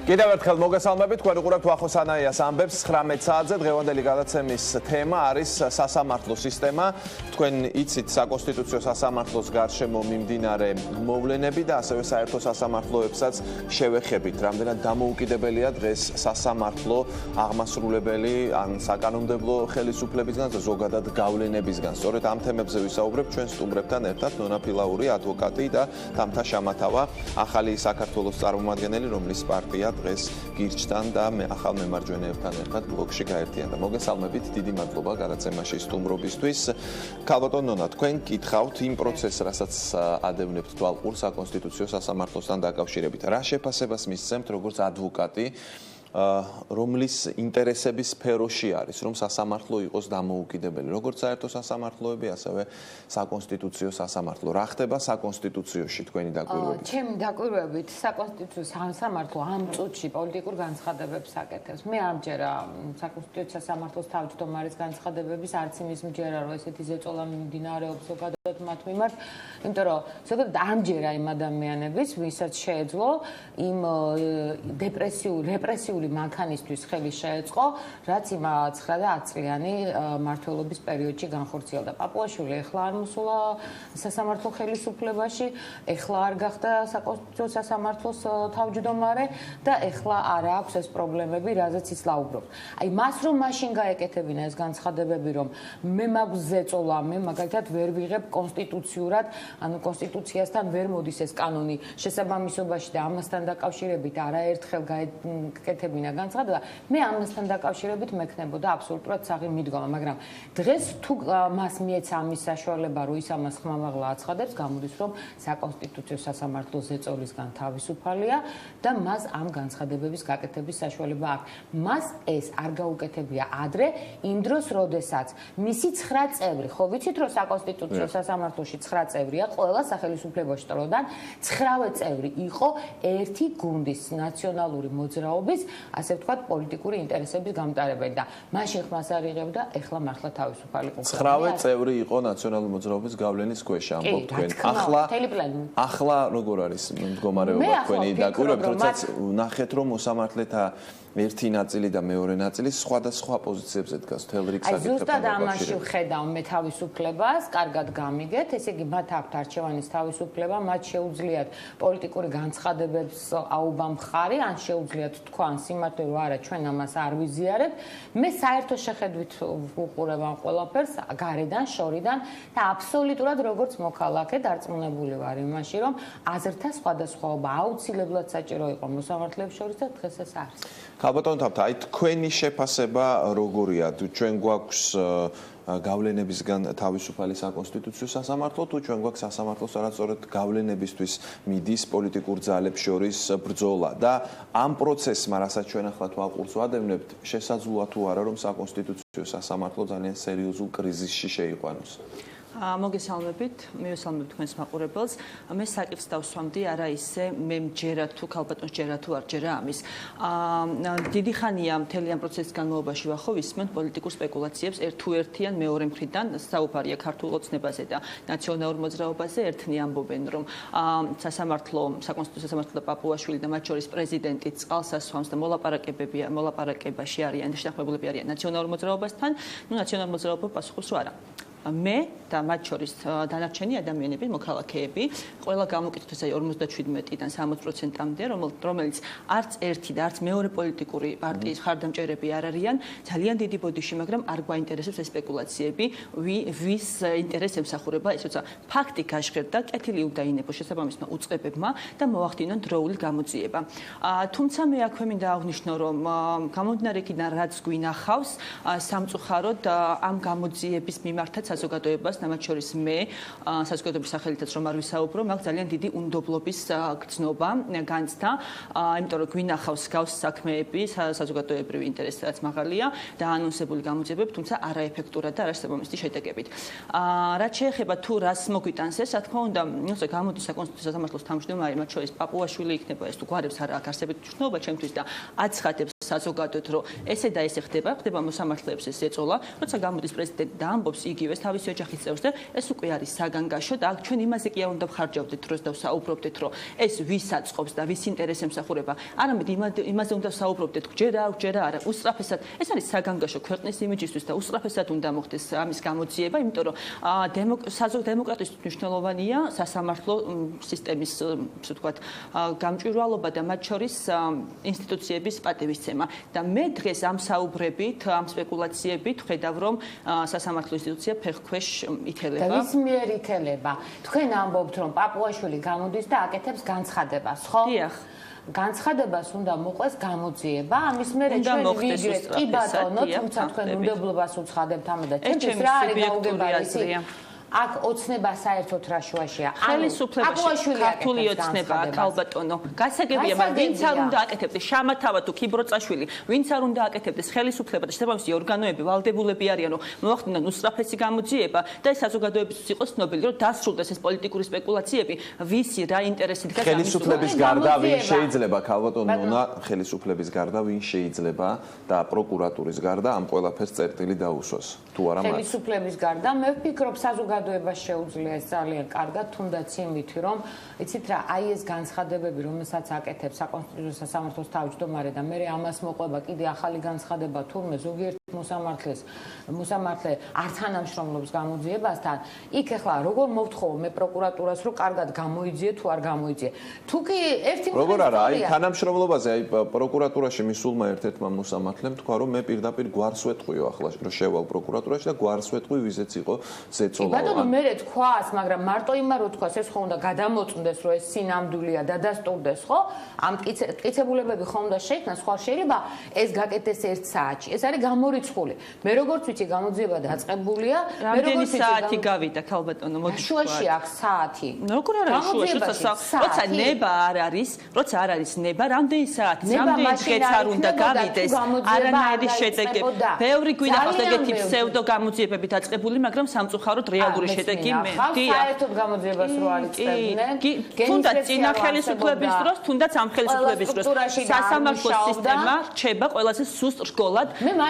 კიდევ ერთხელ მოგესალმებით, თქვენ უყურებთ ვახოს ანაიას ამბებს 19 საათზე. დღევანდელი გადაცემის თემა არის სასამართლო სისტემა. თქვენ იცით საკონსტიტუციო სასამართლოს გარშემო მიმდინარე მოვლენები და ასევე საერთო სასამართლოებსაც შევეხებით. რამდენად დამოუკიდებელია დღეს სასამართლო აღმასრულებელი ან საკანონმდებლო ხელისუფლებისგან და ზოგადად გავლენებისგან. სწორედ ამ თემებზე ვისაუბრებ ჩვენ სტუმრებთან ერთად, ნონა ფილაური, ადვოკატი და თამთა შამათავა, ახალი საქართველოს წარმომადგენელი, რომლის პარტია დღეს გირჩთან და ახალ მემარჯვენეებთან ერთად ბლოკში გაერთიანდა. მოგესალმებით, დიდი მადლობა გადაცემაში სტუმრობისთვის. ქალბატონ ნონა, თქვენ გითხავთ იმ პროცესს, რასაც ადევნებთ თვალყურს საკონსტიტუციო სასამართლოსთან დაკავშირებით. რა შეფასებას მისცემთ როგორც ადვოკატი, რომლის ინტერესების სფეროში არის, რომ სასამართლო იყოს დამოუკიდებელი, როგორც საერთო სასამართლოები, ასევე საკონსტიტუციო სასამართლო. რა ხდება საკონსტიტუციაში თქვენი დაკვირვებით? ჩემი დაკვირვებით საკონსტიტუციო სასამართლო ამ წუთში პოლიტიკურ განცხადებებს აკეთებს. მე ამჯერა საკონსტიტუციო სასამართლოს თავმჯდომარის განცხადებების არც იმის მჯერა, რომ ესეთი ზეწოლა მიმდინარეობს ზოგადად მათ მიმართ, იმიტომ რომ ზოგადად ამჯერა იმ ადამიანების, ვისაც შეეძლო იმ რეპრესიული მანქანისთვის ხელი შეეწყო, რაც იმ 9 და 10 წლიანი მმართველობის პერიოდში განხორციელდა. პაპუაშვილი ეხლა არ მოსულა სასამართლო ხელისუფლებაში, ეხლა არ გახდა საკონსტიტუციო სასამართლოს თავმჯდომარე და ეხლა არ აქვს ეს პრობლემები, რაზეც ის ლაუბრობს. აი მას რომ მაშინ გაეკეთებინა ეს განცხადებები, რომ მე მაქვს ზეწოლა, მე მაგალითად ვერ ვიღებ კონსტიტუციურად, ანუ კონსტიტუციასთან ვერ მოდის ეს კანონი შესაბამისობაში და ამასთან დაკავშირებით არაერთხელ გაეკეთებინა განცხადება, მე ამასთან დაკავშირებით მექნებოდა აბსოლუტურად საღი მიდგომა, მაგრამ დღეს თუ მას მიეცა ამის საშუალება, რომ ის ამას ხმამაღლა აცხადებს, გამოდის, რომ საკონსტიტუციო სასამართლო ზეწოლისგან თავისუფალია და მას ამ განცხადებების გაკეთების საშუალება აქვს. მას ეს არ გაუკეთებია ადრე, იმ დროს, როდესაც მისი 9 წევრი, ხო ვიცით, რომ საკონსტიტუციო სასამართლოში 9 წევრია, ყველა სახელმწიფო შტოდან 9 წევრი იყო ერთი გუნდის ნაციონალური მოძრაობის, ასე ვთქვათ, პოლიტიკური ინტერესების გამტარებელი და მაშინ ხმას არ იღებდა, ეხლა მართლა თავისუფალი ყოფილა. 9 წევრი იყო ნაციონალური მოძრაობის გავლენის ქვეშ, ამბობთ თქვენ. ახლა როგორ არის მდგომარეობა თქვენი დაკვირვებით, როდესაც ნახეთ, რომ მოსამართლეთა ერთი ნაწილი და მეორე ნაწილი სხვადასხვა პოზიციებზე დგას თელ რიგ საკითხებთან. ზუსტად ამაში ვხედავ მე თავისუფლებას, კარგად გამიგეთ, ესე იგი მათ აქვთ არჩევანის თავისუფლება, მათ შეუძლიათ პოლიტიკური განცხადებებს აუბამ ხარი, ან შეუძლიათ თქვან სიმართლე რომ არა, ჩვენ ამას არ ვიზიარებთ. მე საერთო შეხედვით ვუყურებ ამ ყველაფერს, გარედან, შორიდან და აბსოლუტურად როგორც მოქალაქე დარწმუნებული ვარ იმაში, რომ აზრთა სხვადასხვაობა აუცილებლად საჭირო იყო მოსამართლეებს შორის და დღეს ეს არის. ქალბატონ თამთა, აი თქვენი შეფასება როგორია? ჩვენ გვაქვს გავლენებისგან თავისუფალი საკონსტიტუციო სასამართლო, თუ ჩვენ გვაქვს სასამართლო, სწორედ გავლენებისთვის მიდის პოლიტიკურ ძალებს შორის ბრძოლა და ამ პროცესმა, რასაც ჩვენ ახლა თვალყურს ვადევნებთ, შესაძლოა თუ არა, რომ საკონსტიტუციო სასამართლო ძალიან სერიოზულ კრიზისში შეიყვანოს? მოგესალმებით, მივესალმებ თქვენს მაყურებელს. მე საკითხს დავსვამდი არა ისე მე მჯერა თუ ქალბატონს ჯერა თუ არ ჯერა ამის. დიდი ხანია მთელი ამ პროცესის განმავლობაში ვახო ვისმენთ პოლიტიკურ სპეკულაციებს ერთ-თუ ერთიან მეორე მხრიდან საუბარია ქართულ ოცნებაზე და ნაციონალურ მოძრაობაზე. ერთნი ამბობენ, რომ საკონსტიტუციო სასამართლო და პაპუაშვილი და მათ შორის პრეზიდენტი წყალსასვამს და მოლაპარაკებაში არიან და შეთანხმებულები არიან ნაციონალურ მოძრაობასთან. ნაციონალურ მოძრაობა პასუხობს რომ არა. მე და მათ შორის დანარჩენი ადამიანები, მოქალაქეები, ყველა გამოკითხვის 57-დან 60%-მდე, რომელიც არც ერთი და არც მეორე პოლიტიკური პარტიის მხარდამჭერები არ არიან, ძალიან დიდი ბოდიში, მაგრამ არ გვაინტერესებს ეს სპეკულაციები, ვის ინტერესს ემსახურება, ეს როცა ფაქტი გაჟღერდა, კეთილი უნდა ინებოს შესაბამისმა უწყებებმა და მოახდინონ დროული გამოძიება. თუმცა მე აქვე მინდა აღვნიშნო, რომ გამომდინარე იქიდან რაც გვინახავს, სამწუხაროდ ამ გამოძიების მიმართაც საზოგადოებას და მათ შორის მე საზოგადოების სახელითაც რომ არ ვისაუბრო, მაქვს ძალიან დიდი უნდობლობის გრძნობა განცდა, იმიტომ რომ გვინახავს გავს საქმეები, საზოგადოებრივი ინტერესი რაც მაღალია და ანონსებული გამოძიებები, თუმცა არაეფექტურად და არასაბამისი შედეგებით. რაც შეეხება თუ რას მოგვიტანს ეს, რა თქმა უნდა, გამოდის საკონსტიტუციო სასამართლოს თავმჯდომარე, მათ შორის პაპუაშვილი იქნება ეს თუ გვარებს არ აქვს არსებითი მნიშვნელობა ჩემთვის და აცხადებს საზოგადოდ, რომ ესე და ესე ხდება მოსამართლეებს ეს ეწოლა, როცა გამოდის პრეზიდენტი და ამბობს იგივეს თავისი ოჯახის წევრს და ეს უკვე არის საგანგაშო და აქ ჩვენ იმაზე კი არ უნდა ვხარჯავდეთ დროს და ვსაუბრობდეთ, რომ ეს ვის აწყობს და ვის ინტერესს ემსახურება. არამედ იმაზე უნდა ვსაუბრობდეთ, ჯერა არა, უსწრაფესად. ეს არის საგანგაშო ქვეყნის იმიჯისთვის და უსწრაფესად უნდა მოხდეს ამის გამოძიება, იმიტომ რომ დემოკრატიის მნიშვნელოვანია სასამართლო სისტემის, ასე ვთქვათ, გამჭვირვალობა და მათ შორის ინსტიტუციების პატივისცემა. და მე დღეს ამ საუბრებით, ამ სპეკულაციებით ხედავ, რომ სასამართლო ინსტიტუცია ფეხქვეშ ითელება. და ვის მიერ ითელება? თქვენ ამბობთ, რომ პაპუაშვილი გამოდის და აკეთებს განცხადებას, ხო? დიახ. განცხადებას უნდა მოყვეს გამოძიება, ამის მერე ჩვენ ვიგებთ. კი ბატონო, თუმცა თქვენ უნდებლობას უცხადებთ ამაზე. ჩვენთვის რა არის გაუგებარი? აქ ოცნება საერთოდ რა შუაშია. ხელისუფლებაში ქართული ოცნება აქ ალბატონო. გასაგებია, მაგრამ ვინც არ უნდა აკეთებდეს შამათავა თუ ქიბროწაშვილი, ვინც არ უნდა აკეთებდეს ხელისუფლება და შესაბამისი ორგანოები, ვალდებულები არიან, რომ მოახდინონ უსწრაფესი გამოძიება და ეს საზოგადოებისთვის იყოს ცნობილი, რომ დასრულდეს ეს პოლიტიკური სპეკულაციები, ვისი რა ინტერესი დგას ამის ხელისუფლების გარდა ვინ შეიძლება ქალბატონო ნონა ხელისუფლების გარდა ვინ შეიძლება და პროკურატურის გარდა ამ ყველაფერს წერტილი დაუსვას თუ არა მათ ხელისუფლების გარდა მე ვფიქრობ საზოგადოებას შეუძლია ეს ძალიან კარგად, თუნდაც იმითი, რომ იცით რა, აი ეს განცხადებები, რომელსაც აკეთებს საკონსტიტუციო სასამართლოს თავმჯდომარე და მე ამას მოყვება კიდე ახალი განცხადება თურმე ზოგიერთ მოსამართლე არ თანამშრომლობს გამოძიებასთან, იქ ახლა როგორ მოვთხოვ მე პროკურატურას, რომ კარგად გამოიძიე თუ არ გამოიძიე. თუ კი ერთი როგორ არა, აი თანამშრომლობაზე, აი პროკურატურაში მისულმა ერთ-ერთმა მოსამართლემ თქვა, რომ მე პირდაპირ გვარს ვეთყვიო ახლა, რომ შევალ პროკურატურაში და გვარს ვეთყვი, ვიზეც იყო ზეწოლა. ბატონო, მე თქვას, მაგრამ მარტო იმა რო თქვას, ეს ხო უნდა გადამოწმდეს, რომ ეს სინამდვილეა და დასტურდეს, ხო? ამ მტკიცებულებები ხო უნდა შეიქმნას, ხო შეიძლება ეს გაკეთდეს 1 საათში. ეს არის გამორიცხული. მე როგორც ვიცი, გამოძიება დაწყებულია, მე როგორც ვიცი, საათი გავიდა ქალბატონო, მოდი. შუაში აქვს საათი. როგორ არის შუაში? როცა ნება არ არის, როცა არ არის ნება, რამდენი საათი? რამდენი დღეც არ უნდა გავიდეს? არანაირი შედეგები. ბევრი გვინახავს ეგეთი ფსევდო გამოძიებები დაწყებული, მაგრამ სამწუხაროდ რეალური შედეგი მე. საერთოდ გამოძიებას რო არ იწყებდნენ. თუნდაც წინა ხელისუფლების დროს, თუნდაც ამ ხელისუფლების დროს სასამართლო სისტემა რჩება ყველაზე სუსტ რგოლად,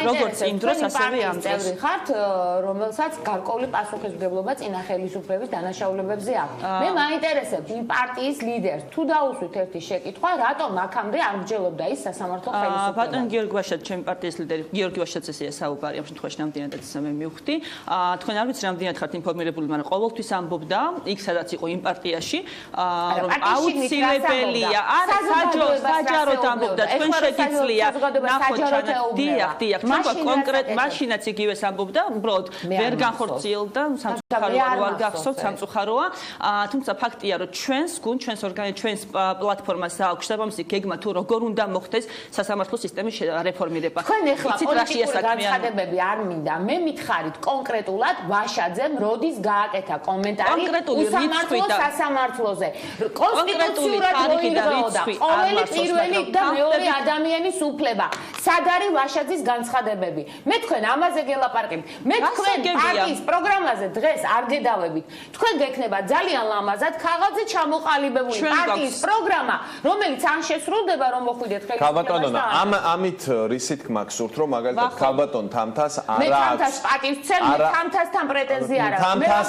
როგორც იმ დროს, ასევე ამ დროს. ხართ, რომელსაც გარკვეული პასუხისმგებლობა წინა ხელისუფლების დანაშაულებებზე აქვს. მე მაინტერესებს იმ პარტიის ლიდერს, თუ დაუსვით ერთი შეკითხვა, რატომ აქამდე არ მსჯელობდა ის სასამართლო ხელისუფლება? ბატონ გიორგი ვაშაძე, ჩემი პარტიის ლიდერი, გიორგი ვაშაძესია საუბარი, ამ შემთხვევაში ნამდვილად მე მივხვდი. თქვენ არ ვიცით რამდენად ხართ ინფორმირებული, მაგრამ ყოველთვის ამბობდა, იქ სადაც იყო იმ პარტიაში, რომ აუცილებელია, არა საჯაროდ ამბობდა, თქვენ შეგიძლია ნახოთ ჩანაწერი. დიახ, ჩვენ კონკრეტ მაშინაც იგივეს ამბობდა, უბრალოდ ვერ განხორციელდა, სამწუხაროა არ გახსოვთ, სამწუხაროა, თუმცა ფაქტია, რომ ჩვენს ჩვენს პლატფორმას აქვს შესაბამისი გეგმა თუ როგორ უნდა მოხდეს სასამართლო სისტემის რეფორმირება. თქვენ ახლა პოლიტიკური განცხადებები არ მინდა, მე მითხარით კონკრეტულად ვაშაძემ როდის გააკეთა კომენტარი უსამართლო სასამართლოზე. კონსტიტუციურად მოიგროვდა ყოველი პირველი და მეორე ადამიანის უფლება. სად არის ვაშაძის განცხადებები? მე თქვენ ამაზე გელაპარაკებთ. მე თქვენ პარტიის პროგრამაზე დღეს არ გედავებით. თქვენ გექნება ძალიან ლამაზად ქაღალდზე ჩამოყალიბებული პარტიის პროგრამა, რომელიც ან შესრულდება, რომ მოხვიდეთ ხელისუფლებაში. ქალბატონო, ამით რისით გმაგსურთ, რომ მაგალითად ქალბატონ თამთას არა მე თამთას პატივცემ, მე თამთასთან პრეტენზია არ აქვს. თამთას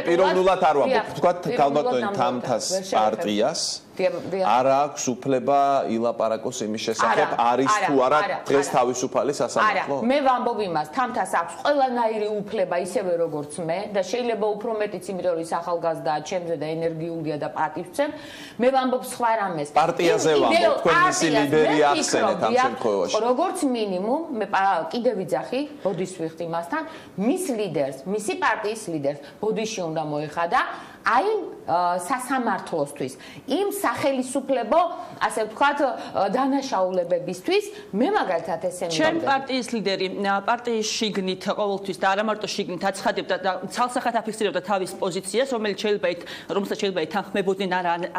პიროვნულად არ ვამბობ, თქვათ ქალბატონ თამთას პარტიას არ აქვს უფლება ილაპარაკოს იმის შესახებ, არის თუ არა დღეს თავისუფალი სასამართლო? არა, მე ვამბობ იმას, თამთას აქვს ყველანაირი უფლება, ისევე როგორც მე და შეიძლება უფრო მეტიც, იმიტომ რომ ის ახალგაზრდაა, ჩემზე და ენერგიულია და პატივცემ. მე ვამბობ სხვა რამეს. პარტიაზე ვამბობ, თქვენ მისი ლიდერი ახსენეთ ამ შემთხვევაში. როგორც მინიმუმ, მე კიდე ვიძახი, ბოდიშს ვიხდი მასთან, მის ლიდერს, მისი პარტიის ლიდერს ბოდიში უნდა მოეხადა. აი სასამართლოსთვის, იმ სახელისუფლებო, ასე ვთქვათ, დანაშაულებებისთვის, მე მაგალითად ესე მინდა. ჩემ პარტიის ლიდერი პარტიის შიგნით ყოველთვის და არა მარტო შიგნით აცხადებდა და ცალსახად აფიქსირებდა თავის პოზიციას, რომელსაც შეიძლება ეთანხმებოდნენ,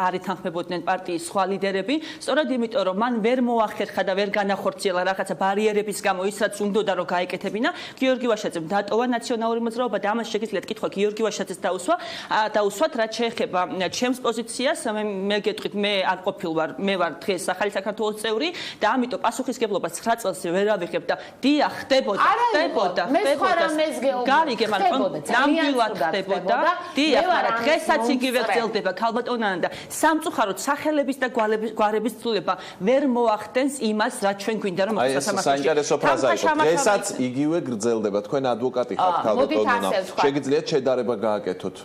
არ ეთანხმებოდნენ პარტიის სხვა ლიდერები, სწორედ იმიტომ, რომ მან ვერ მოახერხა და ვერ განახორციელა რაღაცა ბარიერების გამო ის, რაც უნდოდა რომ გაეკეთებინა, გიორგი ვაშაძემ დატოვა ნაციონალური მოძრაობა და ამას შეგიძლიათ კითხვა გიორგი ვაშაძეს დაუსვა დავუსვათ, რაც შეეხება ჩემს პოზიციას, მე გეტყვით, მე არ ყოფილვარ, მე ვარ დღეს ახალი საქართველოს წევრი და ამიტომ პასუხისგებლობას 9 წელს ვერ ავიღებ და დია ხდებოდა. გარიგე, მაგრამ ნამდვილად ხდებოდა. დია, მაგრამ დღესაც იგივე გრძელდება ქალბატონანა და სამწუხაროდ სახელების და გვარების ცვლილება ვერ მოახდენს იმას, რაც ჩვენ გვინდა რომ მოხდეს სასამართლოში. საინტერესო ფრაზა იყო. დღესაც იგივე გრძელდება. თქვენ ადვოკატი ხართ ქალბატონანა. შეგიძლიათ შედარება გააკეთოთ.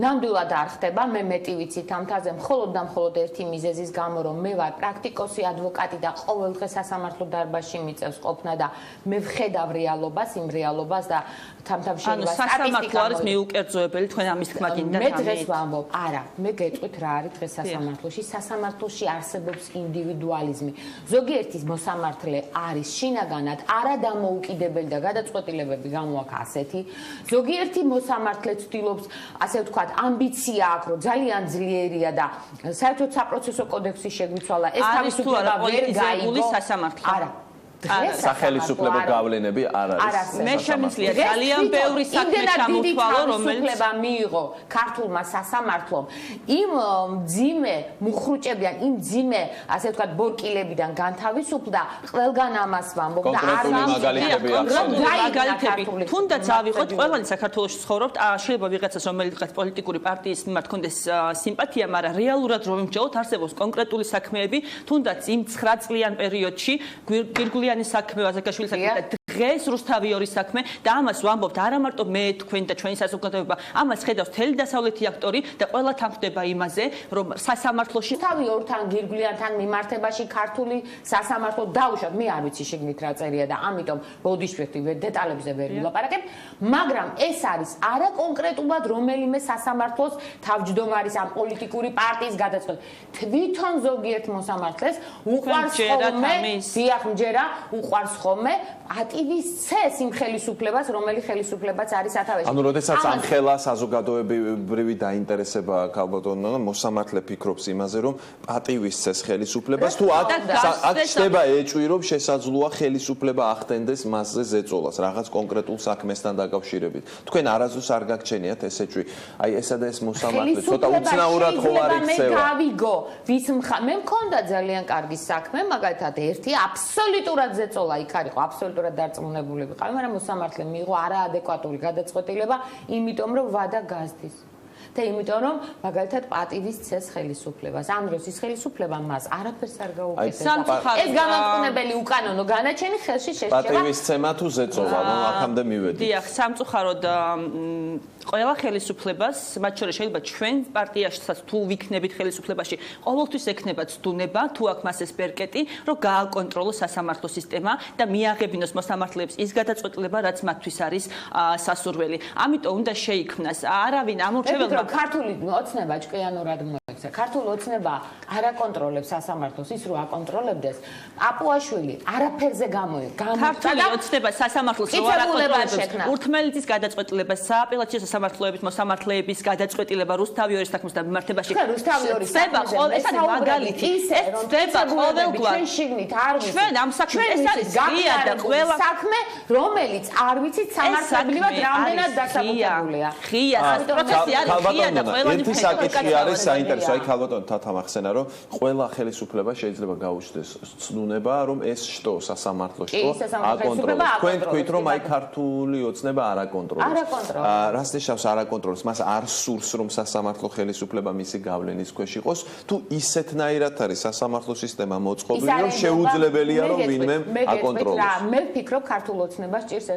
ნამდვილად არ ხდება, მე მეტი ვიცით ამ თაზე მხოლოდ და მხოლოდ ერთი მიზეზის გამო, რომ მე ვარ პრაქტიკოსი ადვოკატი და ყოველდღე სასამართლო დარბაზში მიწევს ყოფნა და მე ვხედავ რეალობას, იმ რეალობას და თამთამში შეიძლება სასამართლო არის მიუკერძოებელი, თქვენ ამის თქმა გინდა მე დღეს ვამბობ, არა, მე გეტყვით რა არის დღეს სასამართლოში. სასამართლოში არსებობს ინდივიდუალიზმი. ზოგიერთი მოსამართლე არის შინაგანად არადამოუკიდებელი და გადაწყვეტილებები გამოაქვს ასეთი. ზოგიერთი მოსამართლე ცდილობს, ასე ვთქვათ, ამბიცია აქვს, რომ ძალიან ძლიერია და საერთოდ საპროცესო კოდექსი შეგვიცვალა. ეს თავისუფლება ვერ გაიგო. არა. სახელისუფლებო გავლენები არ არის. მე შემიძლია ძალიან ბევრი საქმე ჩამოთვალო, რომელიც ხელისუფლება მიიღო ქართულმა სასამართლომ იმ მძიმე მუხრუჭებიდან, იმ მძიმე, ასე ვთქვათ, ბორკილებიდან განთავისუფლდა, ყველგან ამას ვამბობ და არ მაგალითები. თუნდაც ავიღოთ, ყველანი საქართველოში ცხოვრობთ, შეიძლება ვიღაცას რომელიც დღეს პოლიტიკური პარტიის მიმართ კონდეს სიმპათია, მაგრამ რეალურად რომ ვიმსჯელოთ, არსებობს კონკრეტული საქმეები, თუნდაც იმ 9 წლიან პერიოდში გვირგვინი საქმე ვაზაკაშვილის საქმე და დღეს რუსთავიორის საქმე და ამას ვამბობთ არა მარტო მე თქვენ და ჩვენი საზოგადოება ამას ხედავს თელი დასავლეთი აქტორი და ყველა თანხდება იმაზე რომ სასამართლოში რუსთავიორთან გირგვლიანთან მიმართებაში ქართული სასამართლო დაუშვათ მე არ ვიცი შეგნით რა წერია და ამიტომ ბოდიშვერტი დეტალებზე ვერ ვილაპარაკებ მაგრამ ეს არის არა კონკრეტულად რომელიმე სასამართლოს თავმჯდომარის ამ პოლიტიკური პარტიის გადაწყვეტილება თვითონ ზოგიერთ მოსამართლეს უყვარს ხოლმე დიახ მჯერა უყვარს ხოლმე ატივისცეს იმ ხელისუფლებას, რომელიც ხელისუფლებაც არის სათავეში. ანუ როდესაც ამ ხელა საზოგადოებრივი დაინტერესება ქალბატონმა მოსამართლე ფიქრობს იმაზე, რომ ატივისცეს ხელისუფლებას, თუ აქ ხდება ეჭვი, რომ შესაძლოა ხელისუფლება ახდენდეს მასზე ზეწოლას, რაღაც კონკრეტულ საქმესთან დაკავშირებით. თქვენ არასდროს არ გაგჩენიათ ეს ეჭვი. აი ესა და ეს მოსამართლე ცოტა უცნაურად ხო არ იქცევა. მე გავიგო, ვის მე მქონდა ძალიან კარგი საქმე, მაგალითად ერთი აბსოლუტურად ზეწოლა იქ არისო, აბსოლუტურად დარწმუნებული ვიყავი, მაგრამ მოსამართლე მიიღო არაადეკვატური გადაწყვეტილება, იმიტომ რომ ვადა გაზდის. და იმიტომ რომ მაგალითად პატივისცეს ხელისუფლებას. ამ დროს ის ხელისუფლება მას არაფერს არ გაუკეთებდა. ეს გამამტყუნებელი უკანონო განაჩენი ხელში შეშება. პატივისცემა თუ ზეწოლა, რომ აქამდე მივედი. დიახ, სამწუხაროდ ყველა ხელისუფლებას, მათ შორის შეიძლება ჩვენ პარტიაშიც თუ ვიქნებით ხელისუფლებაში, ყოველთვის ექნება ცდუნება, თუ აქ მას ეს პერკეტი, რომ გააკონტროლოს სასამართლო სისტემა და მიაღებინოს მოსამართლეებს ის გადაწყვეტილება, რაც მათთვის არის სასურველი. ამიტომ უნდა შეიქმნას არავინ ამორჩეველმა ქართული ოცნება ჭკვიანურად მოექცა. ქართული ოცნება არ აკონტროლებს სასამართლოს, ის რო აკონტროლებდეს, აპუაშვილი არაფერზე გამოიცა. ქართული ოცნება სასამართლოს რო არ აკონტროლებს, ურთმელეთის გადაწყვეტილება, სააპელაციო სასამართლოების მოსამართლეების გადაწყვეტილება რუსთავიორის საქმის მიმართებაში. რუსთავიორის ხდება ეს არის მაგალითი. ეს ხდება ყოველგვარ. ჩვენ შიგნით არ ვიცით. ჩვენ ამ საქმეს ეს არის ღია და ყველა საქმე, რომელიც არ ვიცით სამართლებრივად რამდენად დასაკუთრებულია. ღია ეს პროცესი არის. ერთი საკითხი არის საინტერესო, აი ქალბატონი თამახსენა, რომ ყველა ხელისუფლება შეიძლება გაუჩნდეს ცნუნება, რომ ეს შტო სასამართლო შტო აკონტროლებს. თქვენ თქვით, რომ აი ქართული ოცნება არ აკონტროლებს. რას ნიშნავს არ აკონტროლებს? მას არ სურს, რომ სასამართლო ხელისუფლება მისი გავლენის ქვეშ იყოს, თუ ისეთნაირად არის სასამართლო სისტემა მოწყობილი, რომ შეუძლებელია, რომ ვინმე აკონტროლოს. მე ვფიქრობ, ქართულ ოცნებას ჭირს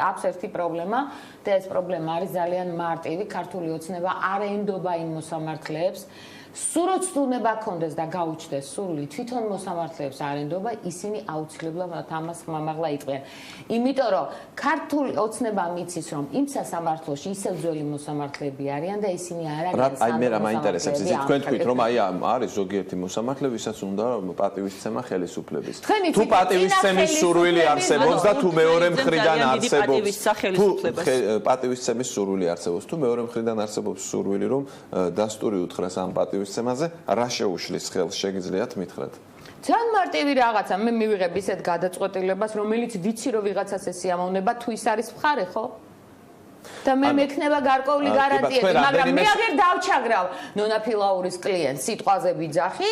აქვს ერთი პრობლემა და ეს პრობლემა არის ძალიან მარტივი. ქართული ოცნება არ ენდობა იმ მოსამართლეებს სურვით ცდუნება კონდეს და გაუჩნდეს სურვილი თვითონ მოსამართლეებს არ ენდობა ისინი აუცილებლად ამას ხმამაღლა იყვნენ იმიტომ რომ ქართული ოცნება მიცის რომ იმ სასამართლოში ისევ ძველი მოსამართლეები არიან და ისინი არ არიან აი მე რა მაინტერესებს იცით თქვენ თქვით რომ აი არის ზოგიერთი მოსამართლე ვისაც უნდა პატივისცემა ხელისუფლების თუ პატივისცემის სურვილი არსებობს და თუ მეორე მხრიდან არსებობს პატივისცემის სურვილი არსებობს თუ მეორე მხრიდან არსებობს სურვილი რომ დასტური უთხრას ამ პატივისცემაზე რა შეუშლის ხელს შეგიძლიათ მითხრათ ძალიან მარტივი რაღაცა მე მივიღებ ისეთ გადაწყვეტილებას რომელიც ვიცი რომ ვიღაცას ეს სიამოვნება თუ ის არის მხარე ხო და მე მექნება გარკვეული გარანტიები, მაგრამ მე აღარ დავჩაგრავ ნონა ფილაურის კლიენტს სიტყვაზე ვიძახი,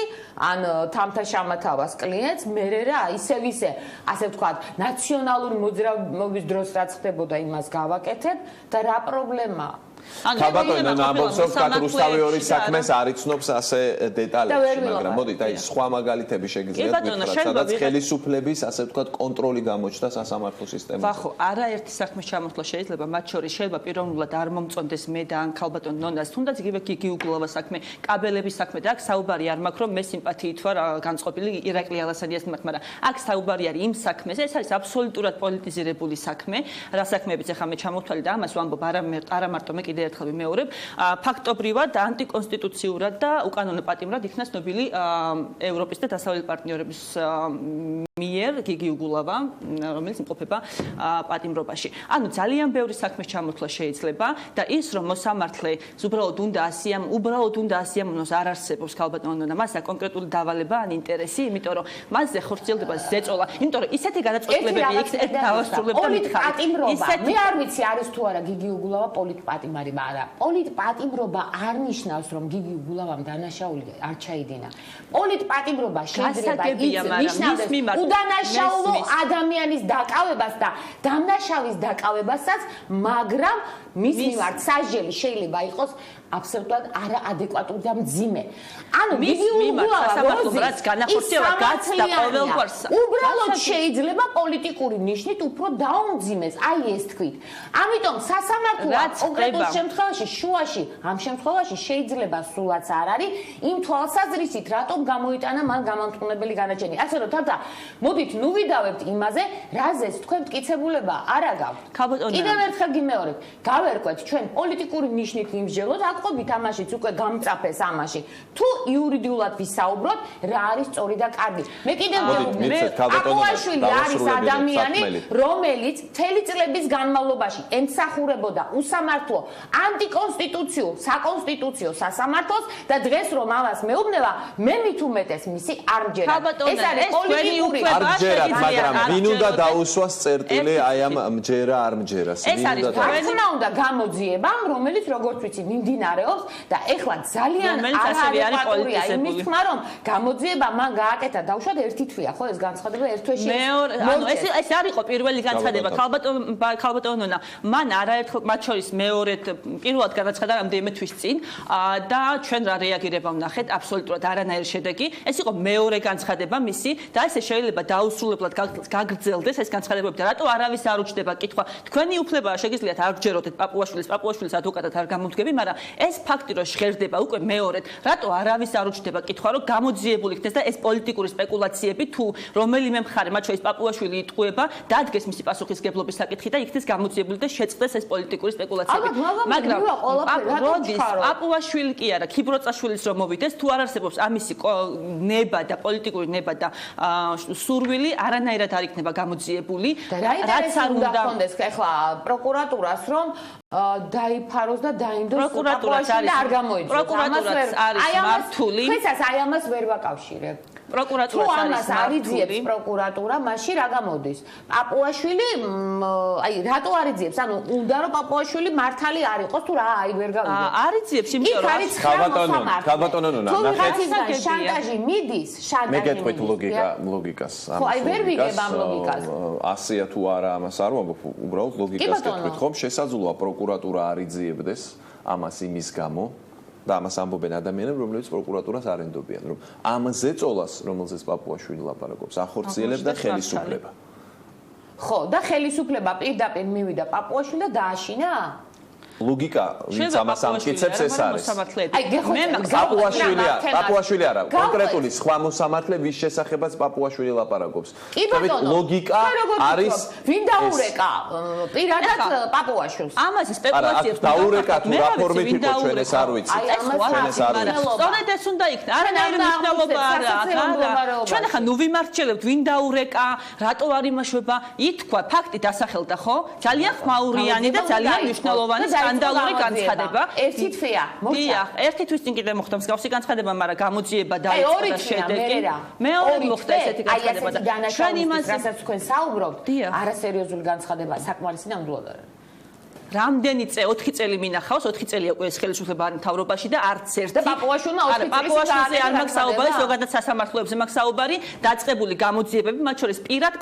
ან თამთა შამათავას კლიენტს, მე რა ისევ ისე, ასე ვთქვათ, ნაციონალური მოძრაობის დროს რაც ხდებოდა იმას გავაკეთებ და რა პრობლემაა? ქალბატონო ამბობს რომ კაც რუსთავი ორის საქმეს არ იცნობს ასე დეტალებში, მაგრამ მოდით აი სხვა მაგალითები შეგიძლიათ გითხრათ, სადაც ხელისუფლების ასე ვთქვათ კონტროლი გამოჩნდა სასამართლო სისტემაზე. ვახო, არაერთი საქმის ჩამოსვლა შეიძლება, მათ შორის შეიძლება პიროვნულად არ მომწონდეს მე და ან ქალბატონ ნონას, თუნდაც იგივე გიგი უგულავას საქმე, კაბელების საქმე და აქ საუბარი არ მაქვს, რომ მე სიმპათიით ვარ განწყობილი ირაკლი ალასანიას მიმართ, მაგრამ აქ საუბარი არის იმ საქმეზე, ეს არის აბსოლუტურად პოლიტიზირებული საქმე, რა საქმეებიც ახლა მე ჩამოვთვალე და ამას ვამბობ არა მარტო მე კიდე ერთხელ ვიმეორებ, ფაქტობრივად ანტიკონსტიტუციურად და უკანონო პატიმრად იქნა ცნობილი ევროპის და დასავლელი პარტნიორების მიერ გიგი უგულავა, რომელიც იმყოფება პატიმრობაში. ანუ ძალიან ბევრი საქმის ჩამოსვლა შეიძლება და ის რომ მოსამართლე უბრალოდ უნდა ასიამოვნოს არ არსებობს ქალბატონო, მას კონკრეტული დავალება ან ინტერესი, იმიტომ რომ მასზე ხორციელდება ზეწოლა, იმიტომ რომ ისეთი გადაწყვეტილებები იქ დავასრულებ და მითხარ. მე არ ვიცი არის თუ არა გიგი უგულავა პოლიტპატიმარი, მაგრამ პოლიტპატიმრობა არ ნიშნავს რომ გიგი უგულავამ დანაშაული არ ჩაიდინა. პოლიტპატიმრობა შეიძლება ნიშნავდეს უდანაშაულო ადამიანის დაკავებას და დამნაშავის დაკავებასაც, მაგრამ მის მიმართ სასჯელი შეიძლება იყოს აბსოლუტურად არაადეკვატური და მძიმე. ანუ გიგი უგულავა რაც განახორციელა გაცდა ყოველგვარს. უბრალოდ შეიძლება პოლიტიკური ნიშნით უფრო დაუმძიმეს, აი ეს თქვით. ამიტომ სასამართლო კონკრეტულ შემთხვევაში შუაში, ამ შემთხვევაში შეიძლება სულაც არ არის იმ თვალსაზრისით, რატომ გამოიტანა მან გამამტყუნებელი განაჩენი. ასე რომ თამთა, მოდით ნუ ვიდავებთ იმაზე, რაზეც თქვენ მტკიცებულება არ აგავთ. კიდევ ერთხელ გიმეორებ, გავერკვეთ ჩვენ პოლიტიკური ნიშნით ვიმსჯელოთ, აკობით ამაშიც უკვე გამწაფეს ამაში. თუ იურიდიულად ვისაუბროთ, რა არის სწორი და კარგი. მე კიდევ აკუაშვილი არის ადამიანი, რომელიც მთელი წლების განმავლობაში ემსახურებოდა უსამართლო ანტიკონსტიტუციურ, საკონსტიტუციო სასამართლოს და დღეს რომ ამას მეუბნება, მე მით უმეტეს მისი არ მჯერა. ეს არის პოლიტიკური არ მჯერა, მაგრამ ვინ უნდა დაუსვას წერტილი აი ამ მჯერა არ მჯერას. ეს არის თქმა უნდა გამოძიებამ, რომელიც როგორც ვიცი მიმდინარეობს და ეხლა ძალიან არაადეკვატურია იმის თქმა, რომ გამოძიება მან გააკეთა დავუშვათ ერთი თვია, ხო ეს განცხადება ერთ თვეში. ანუ ეს არ იყო პირველი განცხადება ქალბატონონა, მან არაერთხელ მათ შორის მეორედ პირველად განაცხადა რამდენიმე თვის წინ და ჩვენ რა რეაგირება ვნახეთ, აბსოლუტურად არანაირი შედეგი. ეს იყო მეორე განცხადება მისი და ესე შეიძლება დაუსრულებლად გაგრძელდეს ეს განცხადებები და რატო არავის არ უჩნდება კითხვა. თქვენი უფლებაა შეგიძლიათ არ გჯეროდეთ პაპუაშვილის ადვოკატად არ გამოდგები, მაგრამ ეს ფაქტი რომ ჟღერდება უკვე მეორედ, რატო არავის არ უჩნდება კითხვა, რომ გამოძიებული იქნეს და ეს პოლიტიკური სპეკულაციები თუ რომელიმე მხარე, მათ შორის პაპუაშვილი იტყუება, დადგეს მისი პასუხისგებლობის საკითხი და იქნეს გამოძიებული და შეწყდეს ეს პოლიტიკური სპეკულაციები. მაგრამ როდის პაპუაშვილი კი არა, ქიბროწაშვილის რომ მოვიდეს, თუ არ არსებობს ამისი ნება და პოლიტიკური ნება და სურვილი, არანაირად არ იქნება გამოძიებული. რაც არ უნდა ხონდეს ახლა პროკურატურას რომ დაიფაროს და დაინდოს პროკურატურას არ გამოიძიოს. პროკურატურას არის მართული. ხეცას აი ამას ვერ ვაკავშირებ. პროკურატურას არის არიძიებს პროკურატურა, მაშინ რა გამოდის? პაპუაშვილი აი რატო არიძიებს? ანუ უნდა რომ პაპუაშვილი მართალი არ იყოს თუ რა აი ვერ გავიგე. არიძიებს იმიტომ რომ ქალბატონო ნახეთ შანტაჟი მიდის, შანტაჟი. მე გეტყვით ლოგიკას ამას. ხო, აი ვერ ვიგებ ამ ლოგიკას. 100-ია თუ არა ამას არ ვამბობ, უბრალოდ ლოგიკას გეტყვით, ხომ შესაძლოა პროკურატურა არიძიებდეს ამას იმის გამო და ამას ამბობენ ადამიანები, რომლებიც პროკურატურას არ ენდობიან, რომ ამ ზეწოლას, რომელზეც პაპუაშვილი ლაპარაკობს, ახორციელებდა ხელისუფლება. ხო, და ხელისუფლება პირდაპირ მივიდა პაპუაშვილი და დააშინა? ლოგიკა, ვინც ამას ამტკიცებს, ეს არის. აი, პაპუაშვილი არა, კონკრეტული სხვა მოსამართლე, ვის შესახებაც პაპუაშვილი ლაპარაკობს. ლოგიკა არის ვინ დაურეკა პირადად პაპუაშვილს? ამას სპეკულაციებს დაურეკა თუ რა ფორმით იყო ჩვენ ეს არ ვიცით. ჩვენ ეს არ ვიცით. სწორედ ეს უნდა იქნა. არანაირი მნიშვნელობა არ აქვს. ჩვენ ახლა ნუ ვიმარჩელებთ ვინ დაურეკა, რატო არ იმაშვება, ითქვა ფაქტი დასახელდა, ხო? ძალიან ხმაურიანი და ძალიან მნიშვნელოვანი სკანდალური განცხადება. ერთი თვია, მოხდა. დიახ, ერთი თვის წინ კიდე მოხდა მსგავსი განცხადება, მაგრამ გამოძიება დაიწყო და შედეგი. მეორე მოხდა ესეთი განცხადება და ჩვენ იმას რასაც თქვენ საუბრობთ, არასერიოზული განცხადება, საკმარისი ნამდვილად არა. რამდენი 4 წელი მინახავს, 4 წელია უკვე ეს ხელისუფლება არ მთავრობაში და არც ერთი და პაპუაშვილმა 4 წელი პაპუაშვილზე არ მაქვს საუბარი, ზოგადად სასამართლოებზე მაქვს საუბარი, დაწყებული გამოძიებები, მათ შორის პირად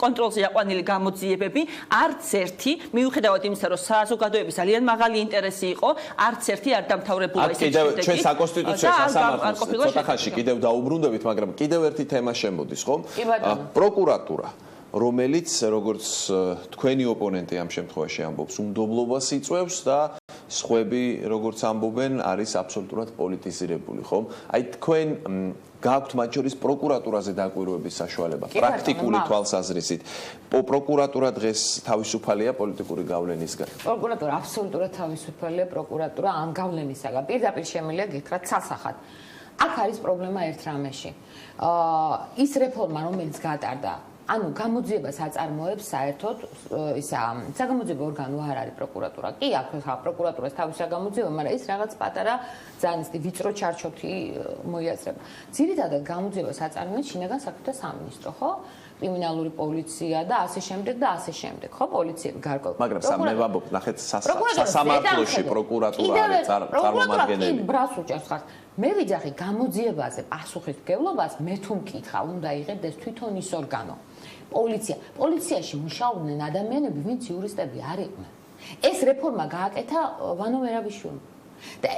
კონტროლზე აყვანილი გამოძიებები, არც ერთი, მიუხედავად იმისა, რომ საზოგადოების ძალიან მაღალი ინტერესი იყო, არც ერთი არ დამთავრებულა ისეთი შედეგი. ჩვენ საკონსტიტუციო სასამართლოს ცოტა ხანში კიდევ დაუბრუნდებით, მაგრამ კიდევ ერთი თემა შემოდის, ხო? პროკურატურა, რომელიც როგორც თქვენი ოპონენტი ამ შემთხვევაში ამბობს, უნდობლობას იწვევს და სხვები როგორც ამბობენ, არის აბსოლუტურად პოლიტიზირებული, ხო? აი თქვენ გაქვთ მათ შორის პროკურატურაზე დაკვირვების საშუალება, პრაქტიკული თვალსაზრისით. პროკურატურა დღეს თავისუფალია პოლიტიკური გავლენისგან. პროკურატურა აბსოლუტურად თავისუფალია, პროკურატურა ამ გავლენისაგან. პირდაპირ შემიძლია გითხრათ სასახად. აქ არის პრობლემა ერთ რამეში. ის რეფორმა, რომელიც გატარდა, ანუ გამოძიებას აწარმოებს საერთოდ ისა საგამოძიებო ორგანო არ არის პროკურატურა. კი, აქ პროკურატურას თავის საგამოძიება, მაგრამ ის რაღაც პატარა ძალიან ისეთი ვიწრო ჩარჩოთი მოიაზრება. ძირითადად გამოძიებას აწარმოებს შინაგან საქმეთა სამინისტრო, ხო? კრიმინალური პოლიცია და ასე შემდეგ და ასე შემდეგ, ხო? პოლიციები გარკვეულ. მაგრამ მე ვამბობ, ნახეთ, სასამართლოში პროკურატურა არის წარმომადგენელი. ბრას უჭერს ხარ. მე ვიძახი გამოძიებაზე პასუხისმგებლობას, მე თუ მკითხავ, უნდა იღებდეს თვითონ ის ორგანო. პოლიციაში მუშაობდნენ ადამიანები, ვინც იურისტები არ იყვნენ. ეს რეფორმა გააკეთა ვანო მერაბიშვილმა. და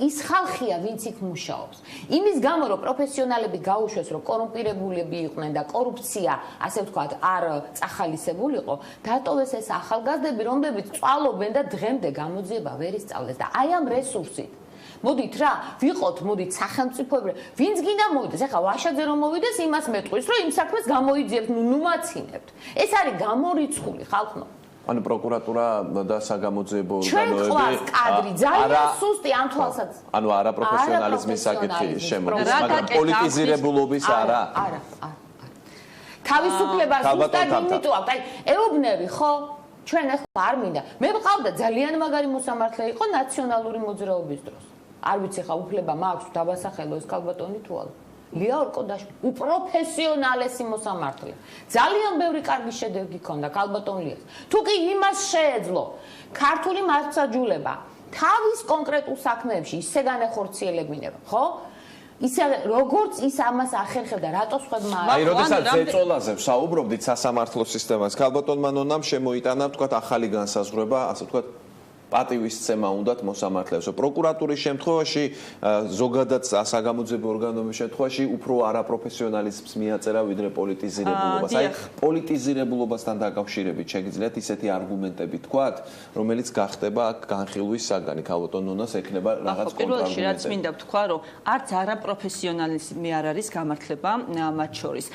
ის ხალხია, ვინც იქ მუშაობს. იმის გამო, რომ პროფესიონალები გაუშვეს, რომ კორუმპირებულები იყვნენ და კორუფცია, ასე ვთქვათ, არ წახალისებულიყო, დატოვეს ეს ახალგაზრდები, რომლებიც წვალობენ და დღემდე გამოძიება ვერ ისწავლეს და აი ამ რესურსით მოდით რა, ვიყოთ, მოდით სახელმწიფოები, ვინც გინდა მოვიდეს, ახლა ვაშაძე რომ მოვიდეს, იმას მეტყვის, რომ იმ საქმეს გამოიძიებთ, ნუ მაცინებთ. ეს არის გამორიცხული ხალხო. ანუ პროკურატურა და საგამოძიებო ორგანოები ჩვენ კადრი ძალიან სუსტი ამ თვალსაც. ანუ არა პროფესიონალიზმის საკითხი შემოდის, მაგრამ პოლიტიზირებულობის არა. არა. თავისუფლება ზუსტად იმიტომ აქვს. აი, ეუბნები ხო? ჩვენ ახლა არ მინდა. მე მყავდა ძალიან მაგარი მოსამართლე იყო ნაციონალური მოძრაობის დროს. არ ვიცი ხა უფლება მაქვს დავასახელო ეს ქალბატონი თუ არა. ლია ორკოდაშვილი უპროფესიონალესი მოსამართლე. ძალიან ბევრი კარგი შედეგი ჰქონდა ქალბატონ ლიას. თუ კი იმას შეეძლო ქართული მასწავლებლება თავის კონკრეტულ საქმეებში ისე განახორციელებინება, ხო? ისე როგორც ის ამას ახერხებდა, რატო სხვებმა არა? აი, როდესაც ზეწოლაზე ვსაუბრობდით სასამართლო სისტემას, ქალბატონმა ნონამ შემოიტანა, ვთქვათ, ახალი განსაზღვრება, ასე ვთქვათ, პატივისცემა უნდათ მოსამართლეებს. პროკურატურის შემთხვევაში, ზოგადად საგამოძიებო ორგანოების შემთხვევაში უფრო არაპროფესიონალიზმს მიაწერა ვიდრე პოლიტიზირებულობას. აი, პოლიტიზირებულობასთან დაკავშირებით შეგიძლიათ ისეთი არგუმენტები თქვათ, რომელიც გახდება განხილვის საგანი. ქალბატონ ნონას ექნება რაღაც კონტრარგუმენტები. პირველში რაც მინდა ვთქვა, რომ არც არაპროფესიონალიზმი არ არის გამართლება მათ შორის.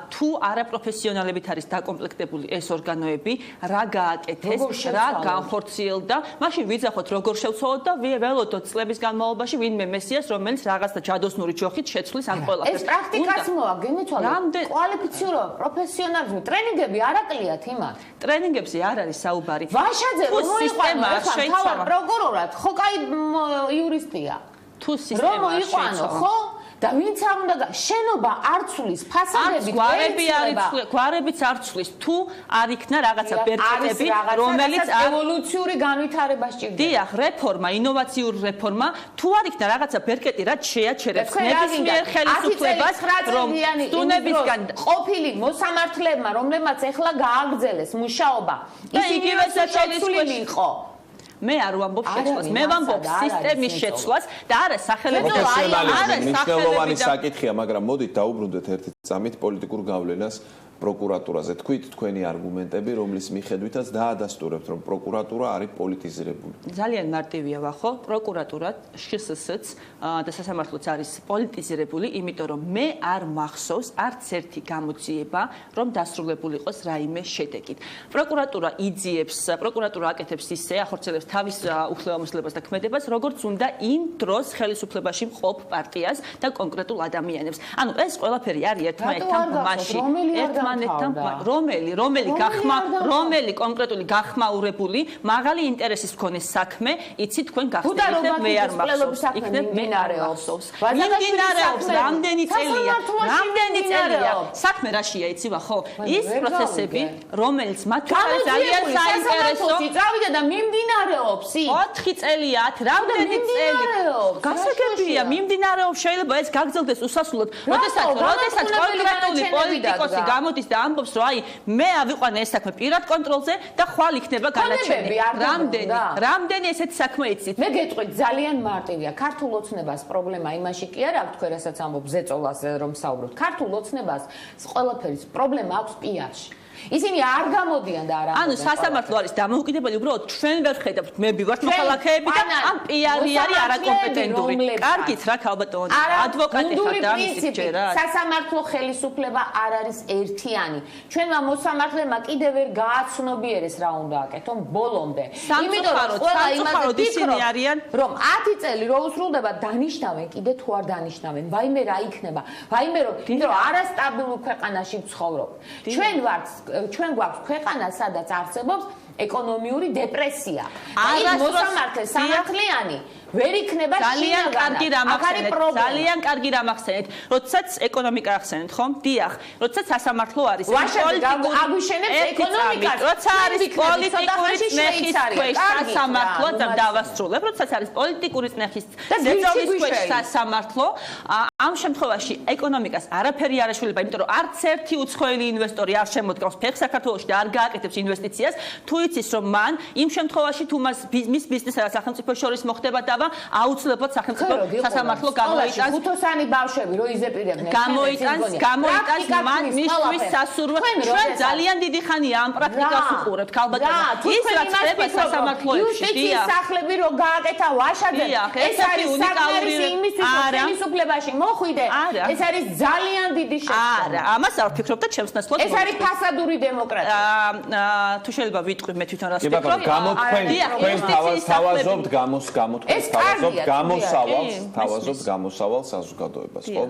თუ არაპროფესიონალებით არის დაკომპლექტებული ეს ორგანოები, რა გააკეთეს, რა განხორციელდა, მაშინ ვიძახოთ როგორ შევცვალოთ და ველოდოთ წლების განმავლობაში ვინმე მესიას, რომელიც რაღაცა ჯადოსნური ჯოხით შეცვლის ამ ყველაფერს. ეს პრაქტიკას მოა, გენიცვალე. კვალიფიცირება, პროფესიონალიზმი, ტრენინგები არ აკლიათ იმათ. ტრენინგებზე არ არის საუბარი. ვაშაძე რომ მოიყვანო, ახლა პროკურორად, ხო კაი იურისტია. თუ სისტემა არ შეიცვალა. ხო? და ვინც არ უნდა შენობა არ ცვლის ფასადები გვარებიც არ ცვლის თუ არ იქნა რაღაცა ბერკეტები რომელიც ევოლუციური განვითარება სჭირდება. დიახ, რეფორმა, ინოვაციური რეფორმა, თუ არ იქნა რაღაცა ბერკეტი, რაც შეაჩერებს ნებისმიერ ხელისუფლებას, რომ სტუნებისგან ყოფილი მოსამართლებმა, რომლებმაც ეხლა გააგრძელეს მუშაობა, ის იგივე შეცვლილი იყო. მე არ ვამბობ შეცვლას, მე ვამბობ სისტემის შეცვლას და არა სახელმწიფო მნიშვნელოვანი საკითხია, მაგრამ მოდით დაუბრუნდეთ ერთი წამით პოლიტიკურ გავლენას პროკურატურაზე. თქვით თქვენი არგუმენტები, რომლის მიხედვითაც დაადასტურებთ, რომ პროკურატურა არის პოლიტიზირებული. ძალიან მარტივია ვახო, პროკურატურა, შსს-ც და სასამართლოც არის პოლიტიზირებული, იმიტომ რომ მე არ მახსოვს არც ერთი გამოძიება, რომ დასრულებული იყოს რაიმე შედეგით. პროკურატურა იძიებს, პროკურატურა აკეთებს ისე, ახორციელებს თავის უფლებამოსილებას და ქმედებას, როგორც უნდა იმ დროს ხელისუფლებაში მყოფ პარტიას და კონკრეტულ ადამიანებს. ანუ ეს ყველაფერი არის ერთმანეთთან ბმაში. ერთმანეთთან რომელი კონკრეტული გახმაურებული მაღალი ინტერესის მქონე საქმე იცი თქვენ გახსნით მე არ მახსოვს იქნებ მიმდინარეობს რამდენი წელია საქმე რაშია იცი ხო ის პროცესები რომელიც მათ ძალიან საინტერესო წავიდა და მიმდინარეობს 4 წელია რამდენი წელი გასაგებია მიმდინარეობს შეიძლება ეს გაგრძელდეს უსასრულოდ როდესაც კონკრეტული პოლიტიკოსი გამოდის და ამბობს რომ აი მე ავიყვანე ეს საქმე პირად კონტროლზე და ხვალ იქნება განაჩენი რამდენი ესეთი საქმე იცით მე გეტყვით ძალიან მარტივია ქართულ ოცნებას პრობლემა იმაში კი არ აქვს თქვენ რასაც ამბობ ზეწოლაზე რომ საუბრობთ ქართულ ოცნებას ყველაფერის პრობლემა აქვს პიარში ისინი არ გამოდიან და არ ანუ სასამართლო არის დამოუკიდებელი უბრალოდ ჩვენ ვერ ხედავთ მე ვივართ მოხალხეები და ამ პიარი არის არაკომპეტენტური კარგით რა ქალბატონო ადვოკატი ხარ და ამის ჯერა სასამართლო ხელისუფლება არ არის ერთიანი ჩვენმა მოსამართლეებმა კიდევ ვერ გააცნობიერეს რა უნდა აკეთონ ბოლომდე იმიტომ რომ ყველა იმაზე ფიქრობთ რომ 10 წელი რო უსრულდება დანიშნავენ კიდე თუ არ დანიშნავენ ვაიმე რა იქნება ვაიმე რომ არასტაბილურ ქვეყანაში ვცხოვრობ ჩვენ გვაქვს ქვეყანა სადაც არსებობს ეკონომიური დეპრესია ის მოსამართლე სამართლიანი ვერ იქნება ძალიან კარგი რამ ახსენეთ როდესაც ეკონომიკა ახსენეთ ხო დიახ როდესაც სასამართლო არის აგუშენებს ეკონომიკას როცა არის პოლიტიკური წნეხის ქვეშ სასამართლო დავასრულებ როდესაც არის პოლიტიკური წნეხის ზეწოლის ქვეშ სასამართლო ამ შემთხვევაში ეკონომიკას არაფერი არ ეშველება იმიტომ რომ არც ერთი უცხოელი ინვესტორი არ შემოდგავს ფეხს საქართველოში და არ გააკეთებს ინვესტიციას თუ იცის რომ მან იმ შემთხვევაში თუ მის ბიზნესსა და სახელმწიფოს შორის მოხდება და აუცილებლად სახელმწიფო სასამართლო გამოიტანს ხუთოსანი ბავშვები რო იზეპირებდნენ გამოიტანს მან მისთვის სასურველ ჩვენ ძალიან დიდი ხანია ამ პრაქტიკას უყურებთ ქალბატონო ის რაც ხდება სასამართლოებში დიახ სახლები რო გააკეთა ვაშაძე ეს არის საკმარისი იმისთვის რომ ხელისუფლებაში მოხვიდე ეს არის ძალიან დიდი შეცდომა არა ამას არ ვფიქრობ და ჩემს ნაცვლად ეს არის ფასადური დემოკრატია თუ შეიძლება ვიტყვი მე თვითონ რას ვფიქრობ თქვენ თავაზობთ თავაზობთ გამოსავალს საზოგადოებას ხო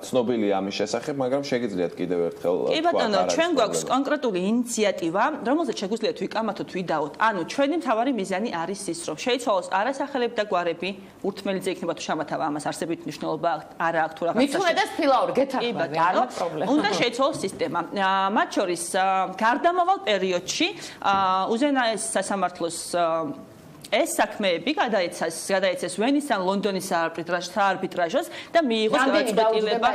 ცნობილია ამის შესახებ მაგრამ შეგიძლიათ კიდევ ერთხელ კი ბატონო ჩვენ გვაქვს კონკრეტული ინიციატივა რომელზეც შეგვიძლიათ ვიკამათოთ ვიდაოთ ანუ ჩვენი მთავარი მიზანი არის ის რომ შეიცვალოს არასახელები და გვარები ურთმელიძე იქნება თუ შამათავა ამას არსებით მნიშვნელობა არა აქვს თუ რაღაცა მithumedas ფილაური გეთახმები არ მაქვს პრობლემა უნდა შეიცვალოს სისტემა მათ შორის გარდამავალ პერიოდში უზენაეს სასამართლოს ეს საქმეები გადაეცეს ვენისთან ლონდონის საარბიტრაჟოს და მიიღოს გადაწყვეტილება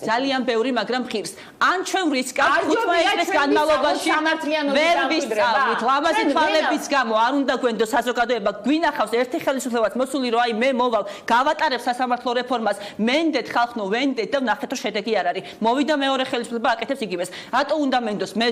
ძალიან ბევრი მაგრამ ღირს ან ჩვენ ვისკავთ 15 წლის განმავლობაში ვერ ვისწავლით ლამაზი თვალების გამო არ უნდა გვენდოს საზოგადოება გვინახავს ერთი ხელისუფლებაც მოსული რომ აი მე მოვალ გავატარებ სასამართლო რეფორმას მენდეთ ხალხნო ვენდეთ და ვნახეთ რომ შედეგი არ არის მოვიდა მეორე ხელისუფლება აკეთებს იგივეს რატო უნდა მენდოს მე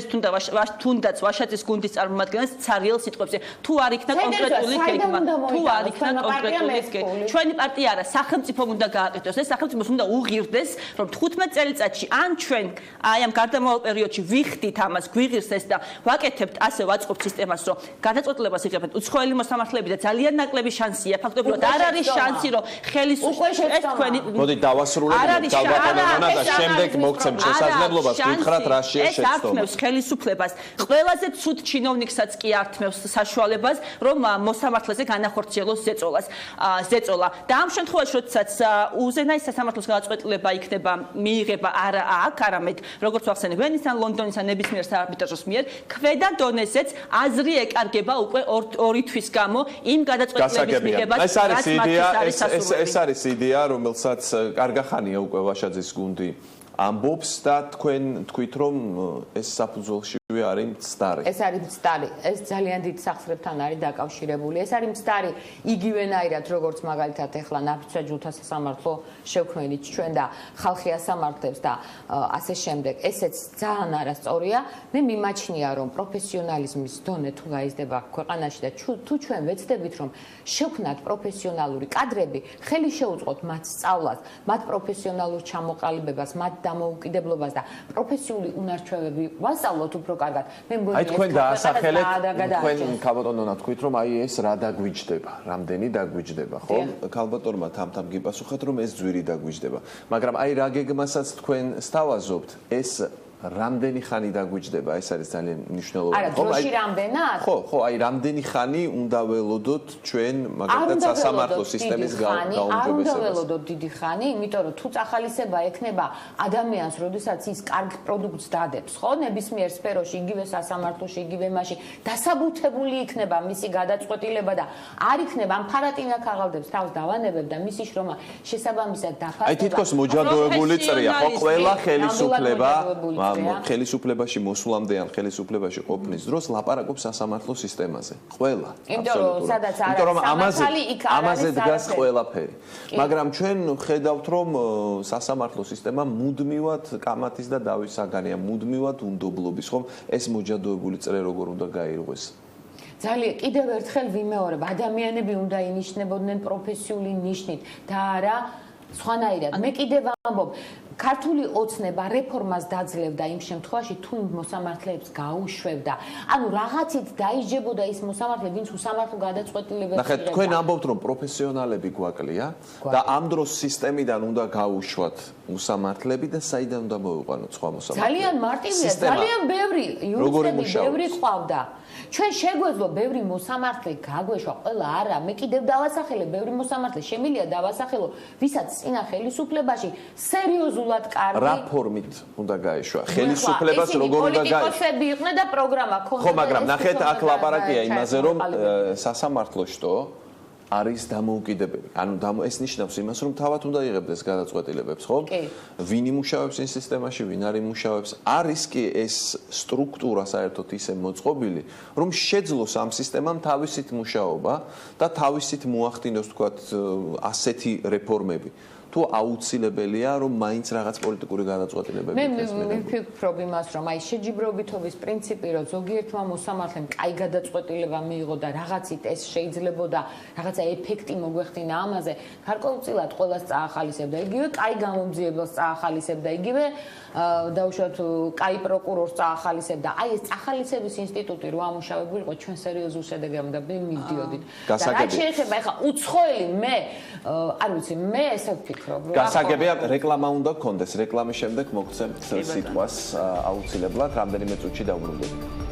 თუნდაც ვაშაძის გუნდის წარმომადგენლს ცარიელ სიტყვებზე თუ არ იქნა კონკრეტული თუ არ იქნა კონკრეტული ჩვენი პარტია არა სახელმწიფომ უნდა გააკეთოს ეს სახელმწიფოს უნდა უღირდეს რომ 15 წელიწადში ან ჩვენ აი ამ გარდამავალ პერიოდში ვიხდით ამას გვიღირს ეს და ვაკეთებთ ასე ვაწყობთ სისტემას რომ გადაწყვეტილებას იღებენ უცხოელი მოსამართლეები და ძალიან ნაკლები შანსია ფაქტობრივად არ არის შანსი რომ ხელისუფლება ეს თქვენი მოდი დავასრულებთ და შემდეგ მოგცემ შესაძლებლობას ვითხრათ რა შეეცდო ეს ართმევს ხელისუფლებას ყველაზე ცუდ ჩინოვნიკსაც კი ართმევს საშუალებას რომ მოსამართლეზე განახორციელოს ზეწოლა და ამ შემთხვევაში როდესაც უზენაეს სასამართლოს გადაწყვეტილება იქნება მიიღება არა აქ არამედ როგორც ვახსენე ვენისთან ლონდონისთან ნებისმიერ საარბიტრაჟოს მიერ ქვედა დონეზეც აზრი ეკარგება უკვე 2 თვის გამო იმ გადაწყვეტილების მიღებას ეს არის იდეა რომელსაც კარგახანია უკვე ვაშაძის გუნდი ამბობს და თქვენ თქვით რომ ეს საფუძველში არის მცდარი. ეს არის მცდარი. ეს ძალიან დიდ სახსრებთან არის დაკავშირებული. ეს არის მცდარი იგივენაირად როგორც მაგალითად ახლა ნაფიცვა ჯულთა სასამართლო შევქმნით ჩვენ და ხალხი ასამართლებს და ასე შემდეგ. ესეც ძალიან არასწორია. მე მიმაჩნია რომ პროფესიონალიზმის დონე თუ გაიზრდება ქვეყანაში და თუ ჩვენ ვეცდებით რომ შევქმნათ პროფესიონალური კადრები, ხელი შეუწყოთ მათ სწავლას, მათ პროფესიონალურ ჩამოყალიბებას, მათ დამოუკიდებლობას და პროფესიული უნარჩვევები ვასწავლოთ უფრო კარგად. მე მგონი აი თქვენ დაასახელეთ თქვენ ქალბატონო თქვით რომ აი ეს რა დაგვიჯდება, რამდენი დაგვიჯდება, ხო? ქალბატონმა თამთამ გიპასუხეთ რომ ეს ძვირი დაგვიჯდება. მაგრამ აი რა გეგმასაც თქვენ სთავაზობთ, ეს რამდენი ხანი დაგვიჯდება, ეს არის ძალიან მნიშვნელოვანი. არა, დროში რამდენად? ხო, აი რამდენი ხანი უნდა ველოდოთ ჩვენ მაგალითად სასამართლო სისტემის გაუმჯობესებას. არ უნდა ველოდოთ დიდი ხანი, იმიტომ რომ თუ წახალისება ექნება ადამიანს, როდესაც ის კარგ პროდუქტს დადებს, ხო, ნებისმიერ სფეროში, იგივე სასამართლოში, იგივე მასში, დასაბუთებული იქნება მისი გადაწყვეტილება და არ იქნება ამ ფარატინა ქაღალდებს თავს დავანებებ და მისი შრომა შესაბამისად დაფარდება. აი თითქოს მოჯადოებული წრეა, ხო, ყველა ხელისუფლება ხელისუფლებაში მოსვლამდე ან ხელისუფლებაში ყოფნის დროს ლაპარაკობს სასამართლო სისტემაზე. ყველა. იმიტომ რომ ამაზე დგას ყველაფერი. მაგრამ ჩვენ ხედავთ რომ სასამართლო სისტემა მუდმივად კამათის და დავის საგანია, მუდმივად უნდობლობის, ხომ? ეს მოჯადოებული წრე როგორ უნდა გაირღვეს? ძალიან კიდევ ერთხელ ვიმეორებ, ადამიანები უნდა ინიშნებოდნენ პროფესიული ნიშნით და არა სხვანაირად. მე კიდევ ვამბობ, ქართული ოცნება რეფორმას დაძლევდა იმ შემთხვევაში, თუ მოსამართლეებს გაუშვებდა. ანუ რაღაცით დაიჯებოდა ის მოსამართლე, ვინც უსამართლო გადაწყვეტილებებს იღებდა. ნახეთ, თქვენ ამბობთ, რომ პროფესიონალები გვაკლია და ამ დროს სისტემიდან უნდა გაუშვათ უსამართლები და საიდან უნდა მოვიყვანოთ სხვა მოსამართლეები? ძალიან მარტივია, ძალიან ბევრი იურისტები, ბევრი ყავდა. ჩვენ შეგვეძლო ბევრი მოსამართლე გაგვეშვა, ყველა არა. მე კიდევ დავასახელე, ბევრი მოსამართლე შემიძლია დავასახელო, ვისაც წინა ხელისუფლებაში სერიოზულად კარგი რა ფორმით უნდა გაეშვა? ხელისუფლებას როგორ უნდა გაეშვა? პოლიტიკოსები იყვნენ და პროგრამა ქონდა. ხო, მაგრამ ნახეთ, აქ ლაპარაკია იმაზე, რომ სასამართლოშტო არის დამოუკიდებელი. ანუ ეს ნიშნავს იმას, რომ თავად უნდა იღებდეს გადაწყვეტილებებს, ხო? ვინ იმუშავებს იმ სისტემაში, ვინ არ იმუშავებს. არის კი ეს სტრუქტურა საერთოდ ისე მოწყობილი, რომ შეძლოს ამ სისტემამ თავისით მუშაობა და თავისით მოახდინოს, თქვათ, ასეთი რეფორმები. თუ აუცილებელია რომ მაინც რაღაც პოლიტიკური გადაწყვეტილებები იქნას. მე ვფიქრობ იმას, რომ აი შეჯიბრობითობის პრინციპი, რომ ზოგიერთმა მოსამართლემ კაი გადაწყვეტილება მიიღო და რაღაცით ეს შეიძლებოდა რაღაცა ეფექტი მოგვეხდინა ამაზე, გარკვეულწილად ყველას წაახალისებდა, იგივე კაი გამომძიებელს წაახალისებდა, იგივე დაუშვათ კაი პროკურორს წაახალისებდა. აი ეს წახალისების ინსტიტუტი რო ამუშავებული იყო, ჩვენ სერიოზულ შედეგამდე მივდიოდით. და რაც შეეხება ახლა უცხოელი მე არ ვიცი, მე ესე ვფიქრობ. გასაგებია რეკლამა უნდა გქონდეს, რეკლამის შემდეგ მოგცემთ სიტყვას აუცილებლად, რამდენიმე წუთში დავბრუნდებით.